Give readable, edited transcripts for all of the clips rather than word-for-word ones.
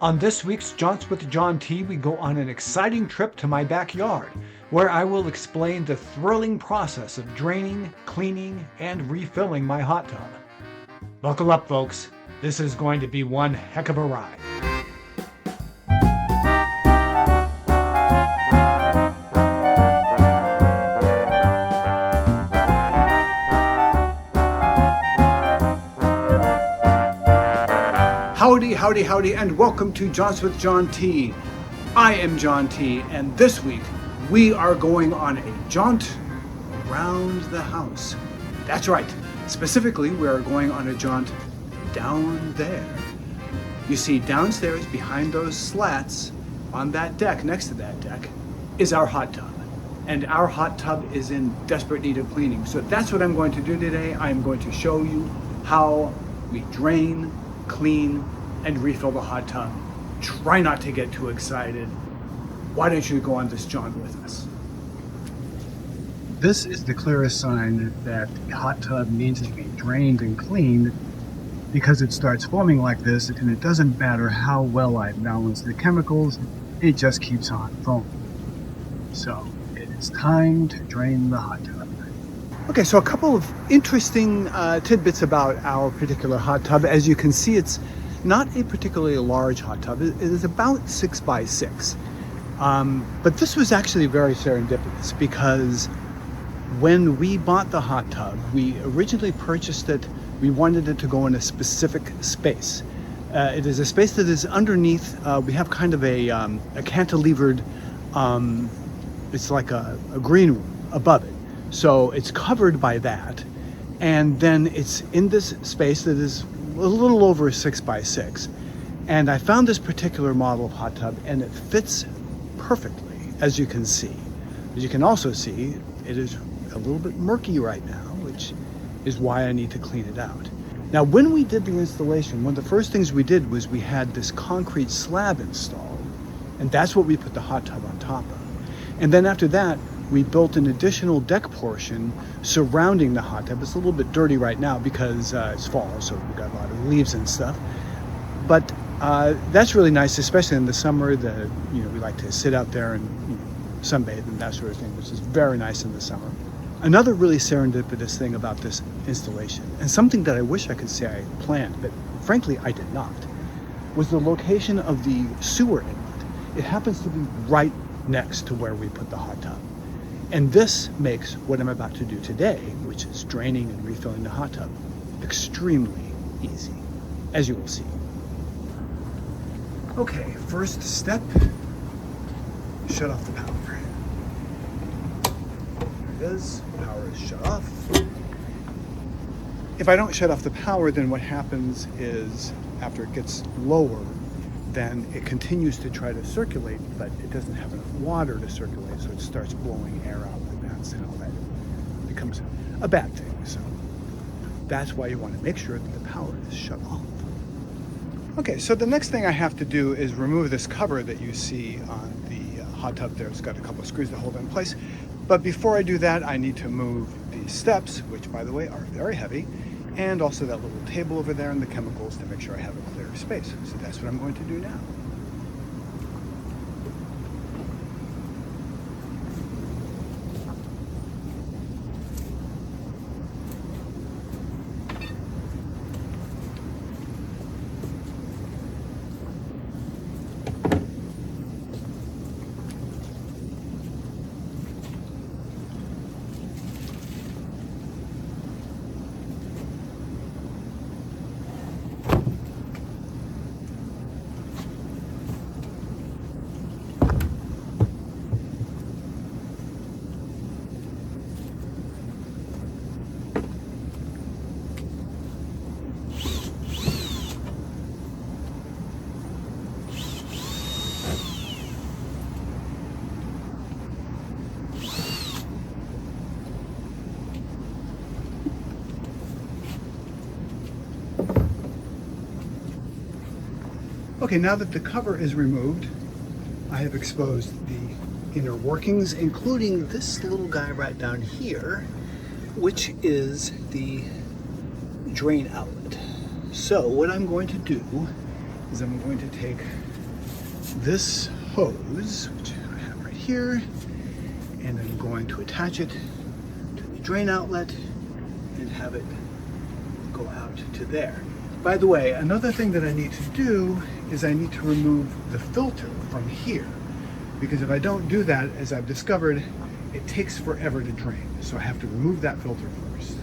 On this week's Jaunts with John T, we go on an exciting trip to my backyard, where I will explain the thrilling process of draining, cleaning, and refilling my hot tub. Buckle up, folks. This is going to be one heck of a ride. Howdy, howdy, howdy, and welcome to Jaunts with John T. I am John T, and this week we are going on a jaunt around the house. That's right. Specifically, we are going on a jaunt down there. You see, downstairs behind those slats on that deck, next to that deck, is our hot tub. And our hot tub is in desperate need of cleaning. So that's what I'm going to do today. I am going to show you how we drain, clean, and refill the hot tub. Try not to get too excited. Why don't you go on this jaunt with us? This is the clearest sign that the hot tub needs to be drained and cleaned, because it starts foaming like this, and it doesn't matter how well I balance the chemicals, it just keeps on foaming. So it is time to drain the hot tub. Okay, so a couple of interesting tidbits about our particular hot tub. As you can see, it's not a particularly large hot tub. It is about 6 by 6. But this was actually very serendipitous, because when we bought the hot tub, we originally purchased it. We wanted it to go in a specific space. It is a space that is underneath. We have kind of a cantilevered, it's like a green room above it. So it's covered by that. And then it's in this space that is a little over 6 by 6. And I found this particular model of hot tub, and it fits perfectly, as you can see. As you can also see, it is a little bit murky right now, which is why I need to clean it out. Now, when we did the installation, one of the first things we did was we had this concrete slab installed, and that's what we put the hot tub on top of. And then after that, we built an additional deck portion surrounding the hot tub. It's a little bit dirty right now because it's fall, so we've got a lot of leaves and stuff. But that's really nice, especially in the summer. We like to sit out there and sunbathe and that sort of thing, which is very nice in the summer. Another really serendipitous thing about this installation, and something that I wish I could say I planned, but frankly I did not, was the location of the sewer inlet. It happens to be right next to where we put the hot tub. And this makes what I'm about to do today, which is draining and refilling the hot tub, extremely easy, as you will see. Okay, first step, shut off the power. There it is, power is shut off. If I don't shut off the power, then what happens is, after it gets lower, then it continues to try to circulate, but it doesn't have enough water to circulate, so it starts blowing air out, and that's how that becomes a bad thing. So that's why you want to make sure that the power is shut off. Okay, so the next thing I have to do is remove this cover that you see on the hot tub there. It's got a couple of screws to hold it in place. But before I do that, I need to move the steps, which, by the way, are very heavy, and also that little table over there and the chemicals to make sure I have a clear space. So that's what I'm going to do now. Okay, now that the cover is removed, I have exposed the inner workings, including this little guy right down here, which is the drain outlet. So what I'm going to do is I'm going to take this hose, which I have right here, and I'm going to attach it to the drain outlet and have it go out to there. By the way, another thing that I need to do is I need to remove the filter from here, because if I don't do that, as I've discovered, it takes forever to drain. So I have to remove that filter first.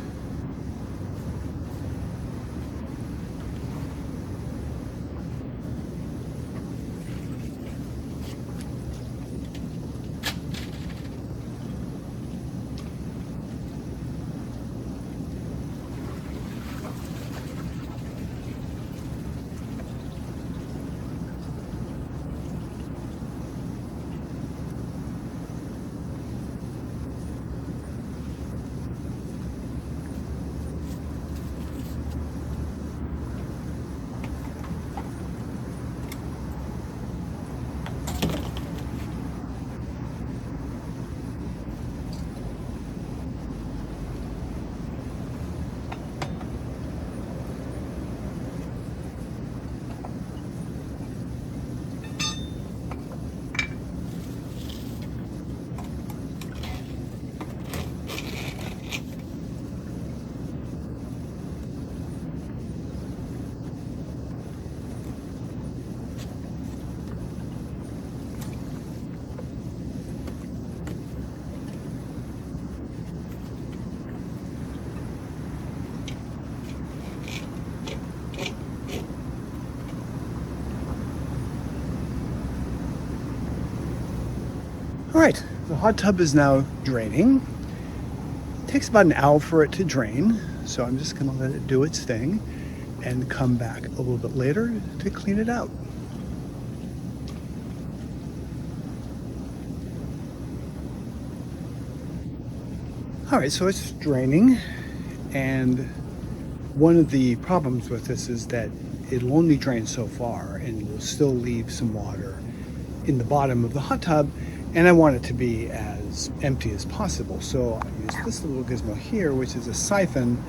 All right, the hot tub is now draining. It takes about an hour for it to drain, so I'm just gonna let it do its thing and come back a little bit later to clean it out. All right, so it's draining, and one of the problems with this is that it'll only drain so far and will still leave some water in the bottom of the hot tub, and I want it to be as empty as possible. So I use this little gizmo here, which is a siphon,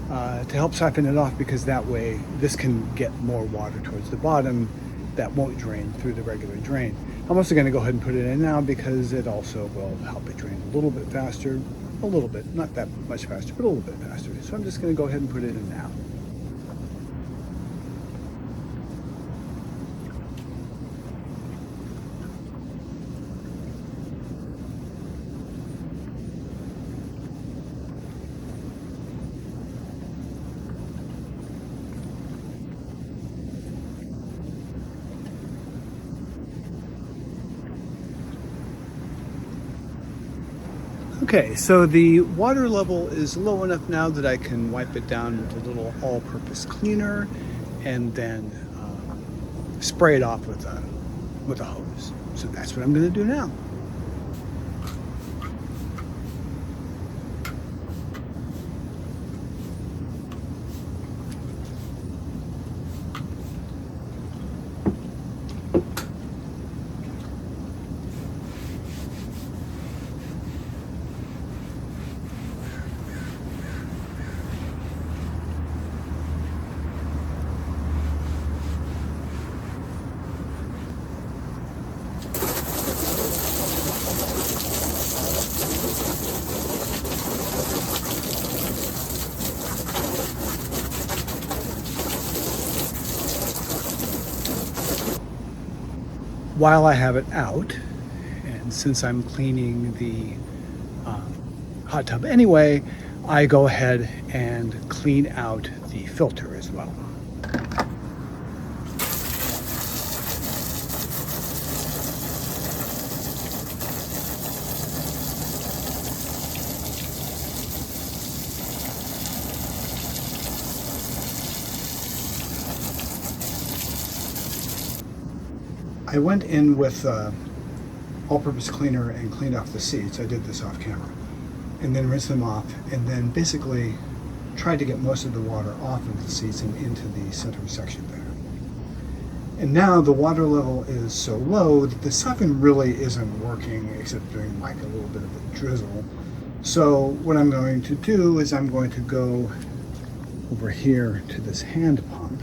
to help siphon it off, because that way this can get more water towards the bottom that won't drain through the regular drain. I'm also going to go ahead and put it in now because it also will help it drain a little bit faster, a little bit, not that much faster, but a little bit faster. So I'm just going to go ahead and put it in now. Okay, so the water level is low enough now that I can wipe it down with a little all-purpose cleaner and then spray it off with a hose. So that's what I'm going to do now. While I have it out, and since I'm cleaning the hot tub anyway, I go ahead and clean out the filter as well. I went in with all-purpose cleaner and cleaned off the seats. I did this off camera. And then rinsed them off, and then basically tried to get most of the water off of the seats and into the center section there. And now the water level is so low that the siphon really isn't working, except doing like a little bit of a drizzle. So what I'm going to do is I'm going to go over here to this hand pump,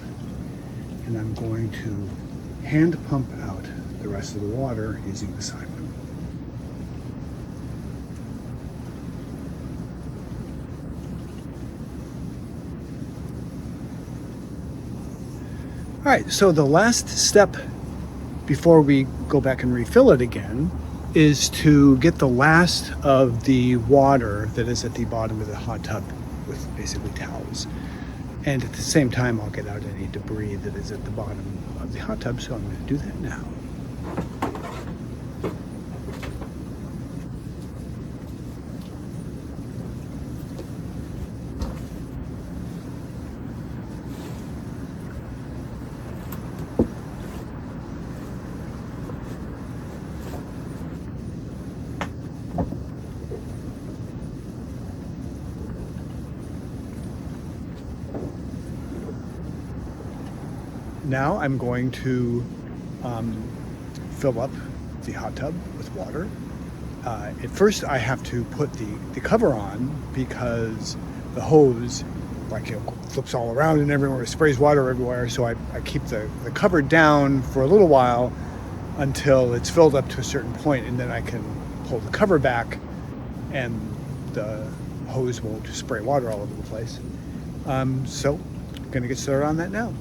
and I'm going to hand pump out the rest of the water using the siphon. All right, so the last step before we go back and refill it again is to get the last of the water that is at the bottom of the hot tub with basically towels. And at the same time, I'll get out any debris that is at the bottom of the hot tub, so I'm going to do that now. Now I'm going to fill up the hot tub with water. At first I have to put the cover on because the hose flips all around and everywhere, sprays water everywhere. So I keep the cover down for a little while until it's filled up to a certain point, and then I can pull the cover back and the hose won't spray water all over the place. So I'm gonna get started on that now.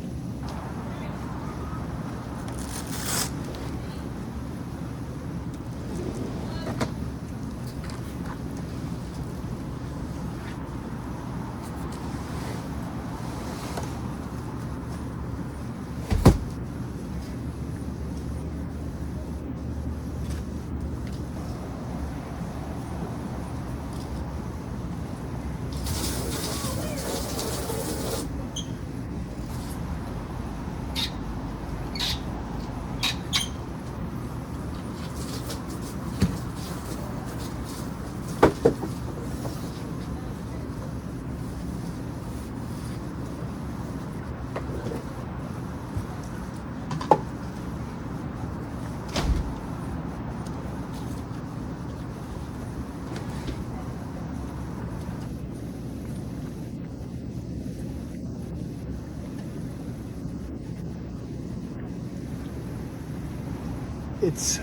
It's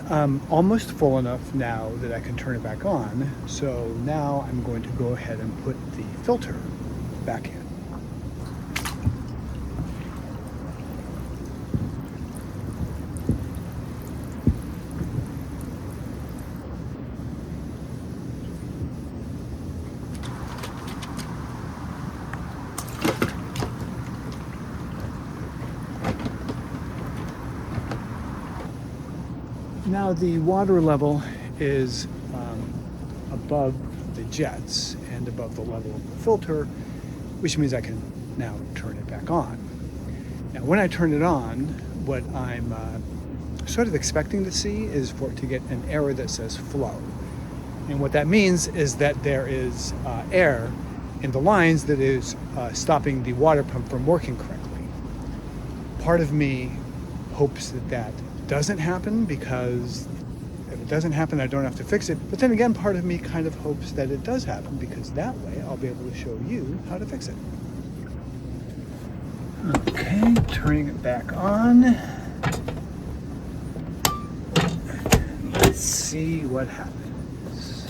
almost full enough now that I can turn it back on. So now I'm going to go ahead and put the filter back in. Now the water level is above the jets and above the level of the filter, which means I can now turn it back on. Now when I turn it on, what I'm sort of expecting to see is for it to get an error that says FLO. And what that means is that there is air in the lines that is stopping the water pump from working correctly. Part of me hopes that that doesn't happen, because if it doesn't happen, I don't have to fix it. But then again, part of me kind of hopes that it does happen, because that way I'll be able to show you how to fix it. Okay, turning it back on. Let's see what happens.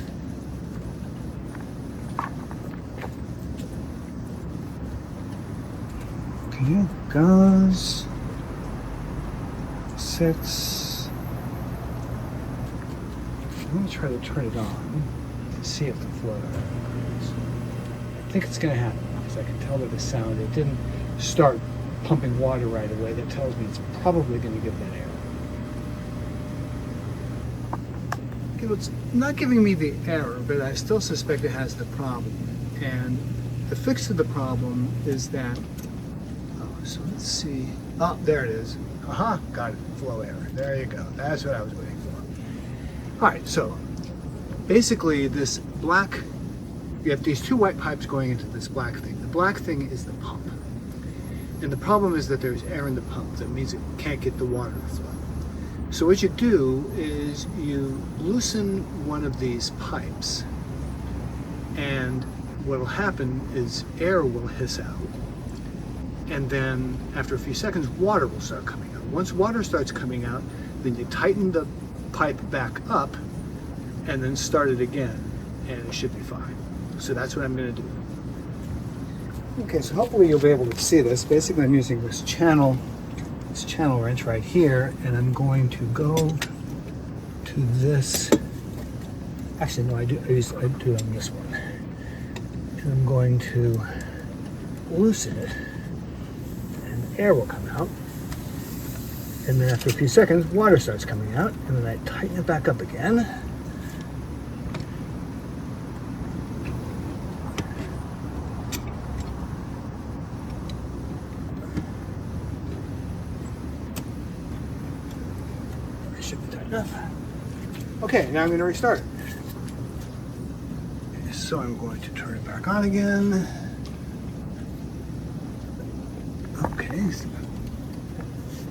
Okay, it goes. Sits. I'm going to try to turn it on to see if the flow happens. I think it's going to happen because I can tell by the sound. It didn't start pumping water right away. That tells me it's probably going to give that error. Okay, well, it's not giving me the error, but I still suspect it has the problem. And the fix to the problem is that, so let's see. Oh, there it is. Got it. Flow error. There you go. That's what I was waiting for. All right, so basically this black, you have these two white pipes going into this black thing. The black thing is the pump. And the problem is that there's air in the pump. That means it can't get the water to flow. So what you do is you loosen one of these pipes, and what will happen is air will hiss out. and then after a few seconds, water will start coming out. Once water starts coming out, then you tighten the pipe back up and then start it again, and it should be fine. So that's what I'm going to do. Okay, so hopefully you'll be able to see this. Basically, I'm using this channel wrench right here, and I'm going to go to this. Actually, no, I do it on this one. And I'm going to loosen it, and air will come out. And then after a few seconds, water starts coming out, and then I tighten it back up again. That should be tight enough. Okay, now I'm going to restart it. So I'm going to turn it back on again. Okay, so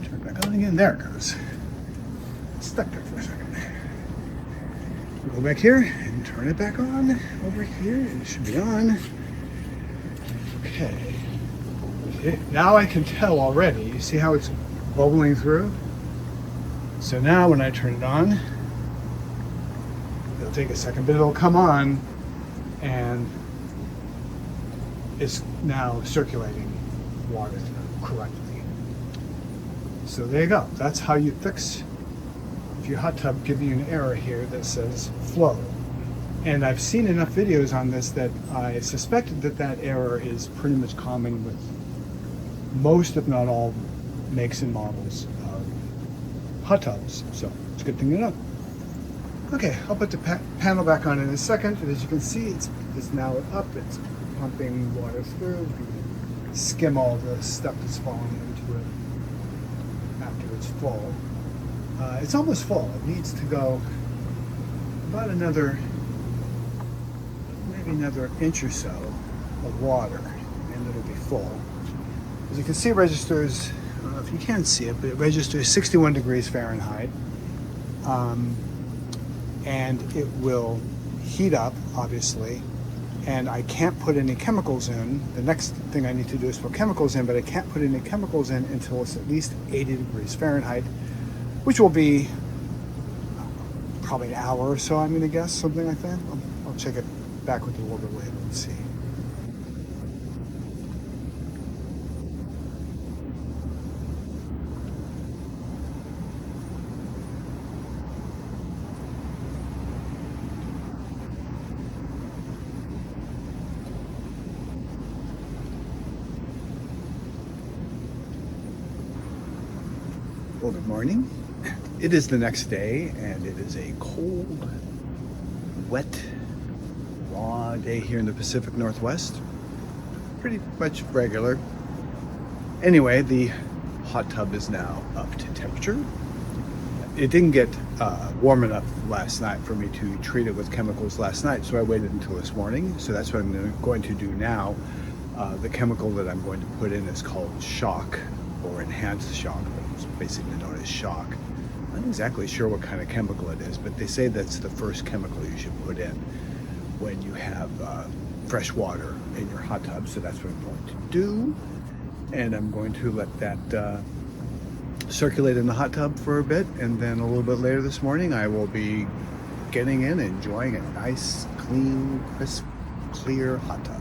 turn it back on again. There it goes. It's stuck there for a second. Go back here and turn it back on over here. It should be on. Okay. Now I can tell already. You see how it's bubbling through? So now when I turn it on, it'll take a second, but it'll come on, and it's now circulating water correctly. So there you go. That's how you fix if your hot tub gives you an error here that says FLO. And I've seen enough videos on this that I suspected that error is pretty much common with most, if not all, makes and models of hot tubs. So it's a good thing to know. Okay, I'll put the panel back on in a second. And as you can see, it's now up. It's pumping water through. You can skim all the stuff that's falling into it after it's full. It's almost full. It needs to go about maybe another inch or so of water, and it'll be full. As you can see, it registers, I don't know if you can see it, but it registers 61 degrees Fahrenheit. And it will heat up, obviously, and I can't put any chemicals in. The next thing I need to do is put chemicals in, but I can't put any chemicals in until it's at least 80 degrees Fahrenheit, which will be probably an hour or so, I'm going to guess, something like that. I'll check it back with a little bit later and see. Well, good morning. It is the next day, and it is a cold, wet, raw day here in the Pacific Northwest. Pretty much regular. Anyway, the hot tub is now up to temperature. It didn't get warm enough last night for me to treat it with chemicals last night, so I waited until this morning. So that's what I'm going to do now. The chemical that I'm going to put in is called shock, or enhanced shock, but it's basically known as shock. I'm not exactly sure what kind of chemical it is, but they say that's the first chemical you should put in when you have fresh water in your hot tub. So that's what I'm going to do, and I'm going to let that circulate in the hot tub for a bit, and then a little bit later this morning I will be getting in, enjoying a nice, clean, crisp, clear hot tub.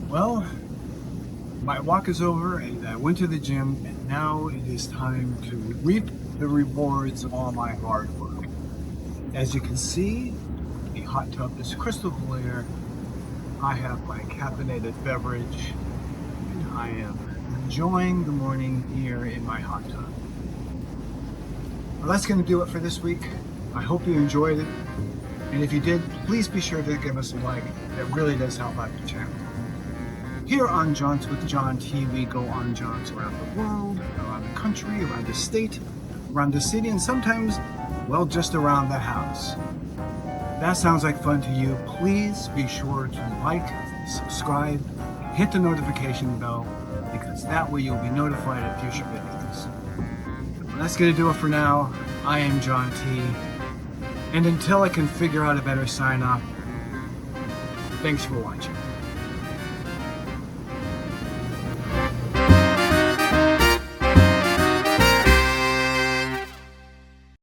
Well, my walk is over, and I went to the gym, and now it is time to reap the rewards of all my hard work. As you can see, the hot tub is crystal clear. I have my caffeinated beverage, and I am enjoying the morning here in my hot tub. Well, that's going to do it for this week. I hope you enjoyed it, and if you did, please be sure to give us a like. It really does help out the channel. Here on Jaunts with John T, we go on jaunts around the world, around the country, around the state, around the city, and sometimes, well, just around the house. If that sounds like fun to you, please be sure to like, subscribe, hit the notification bell, because that way you'll be notified of future videos. Well, that's going to do it for now. I am John T. And until I can figure out a better sign off, thanks for watching.